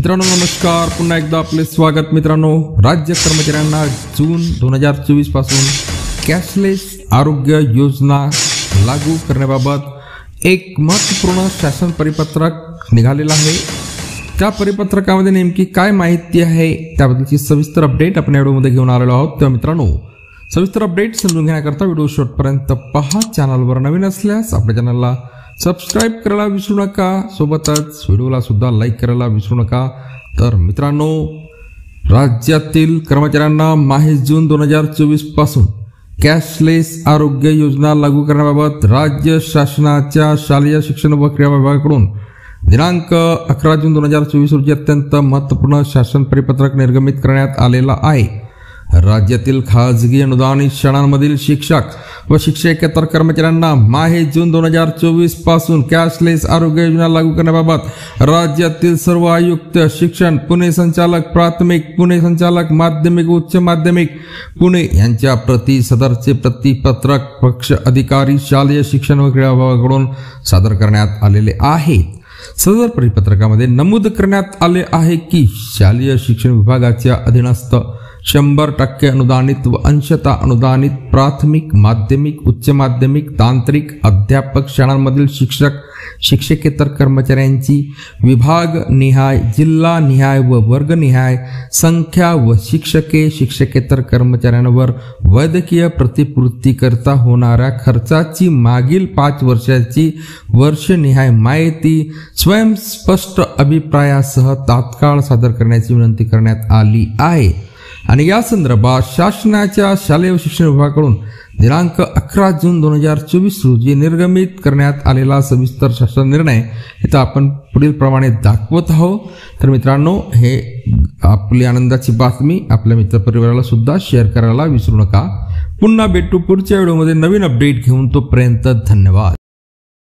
मित्रांनो नमस्कार, पुन्हा एकदा आपले स्वागत। मित्रांनो, राज्य कर्मचाऱ्यांना जून 2024 पासून कॅशलेस आरोग्य योजना लागू करण्याबाबत एक महत्त्वपूर्ण शासन परिपत्रक निघालेलं आहे। त्या परिपत्रकामध्ये नेमकी काय माहिती आहे त्याबद्दलची सविस्तर अपडेट आपण या व्हिडिओमध्ये घेऊन आलेलो आहोत। तर मित्रांनो, सविस्तर अपडेट समजून घेण्याकरता व्हिडिओ शेवटपर्यंत पहा। चॅनलवर नवीन असल्यास आपल्या चॅनलला सबस्क्राइब करायला विसरू नका, सोबतच व्हिडिओला सुद्धा लाईक करायला विसरू नका। तर मित्रांनो, राज्यातील कर्मचाऱ्यांना माहे जून 2024 पासून कॅशलेस आरोग्य योजना लागू करण्याबाबत राज्य शासनाच्या शालेय शिक्षण व क्रीडा विभागाकडून दिनांक 11 जून 2024 रोजी अत्यंत महत्त्वपूर्ण शासन परिपत्रक निर्गमित करण्यात आलेला आहे। राज्यातील खाजगी अनुदानित शाळांमधील शिक्षक व शिक्षकेतर कर्मचाऱ्यांना माहे जून 2024 पासून कॅशलेस आरोग्य योजना लागू करण्याबाबत राज्यातील सर्व आयुक्त शिक्षण, पुणे संचालक प्राथमिक, पुणे संचालक माध्यमिक उच्च माध्यमिक पुणे यांच्या प्रति सदरचे प्रतिपत्रक पक्ष अधिकारी शालेय शिक्षण व क्रीडा विभागाकडून सादर करण्यात आलेले आहे। सदर परिपत्रकामध्ये नमूद करण्यात आले आहे की शालेय शिक्षण विभागाच्या अधीनस्थ 100% अनुदानित व अंशतः अनुदानित प्राथमिक, माध्यमिक, उच्च माध्यमिक, तांत्रिक, अध्यापक शाळांमधील शिक्षक, शिक्षकेतर कर्मचाऱ्यांची विभाग निहाय, जिल्हा निहाय व वर्ग निहाय संख्या व शिक्षके, शिक्षकेतर कर्मचाऱ्यांवर वैद्यकीय प्रतिपूर्ती करता होणाऱ्या खर्चाची मागील 5 वर्षाची वर्षनिहाय माहिती स्वयं स्पष्ट अभिप्रायासह तात्काळ सादर करण्याची विनंती करण्यात आली आहे। आणि या संदर्भात शासनाच्या शालेय शिक्षण विभागाकडून दिनांक 11 जून 2024 रोजी निर्गमित करण्यात आलेला सविस्तर शासन निर्णय इथं आपण पुढील प्रमाणे दाखवत आहोत। तर मित्रांनो, हे आपली आनंदाची बातमी आपल्या मित्रपरिवाराला सुद्धा शेअर करायला विसरू नका। पुन्हा भेटू पुढच्या व्हिडिओमध्ये नवीन अपडेट घेऊन, तोपर्यंत धन्यवाद।